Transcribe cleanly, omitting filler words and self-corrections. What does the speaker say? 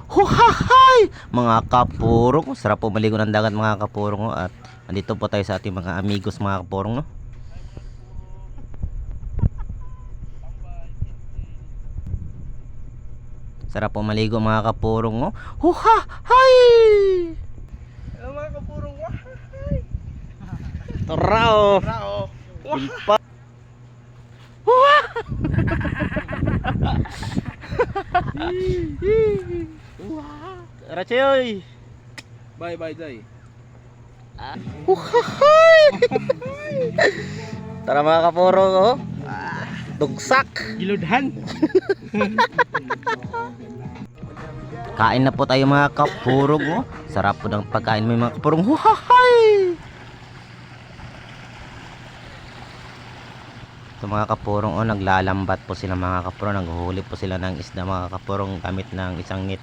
Huhahay! Mga kapurong, sarap po maligo ng dagat mga kapurong. At andito po tayo sa ating mga amigos mga kapurong, no? Sarap po maligo mga kapurong, oh. Huhahay! Hello mga kapurong, wahay! Torao! Rao! Impa! Rachoy! Bye bye day. Tara mga kapurong, oh. Dugsak! Giludhan! Kain na po tayo mga kapurong, oh. Sarap po ng pagkain mo mga kapurong. Huhahay! Ito mga kapurong, oh, naglalambat po sila mga kapurong. Naghuhuli po sila ng isda mga kapurong gamit ng isang net.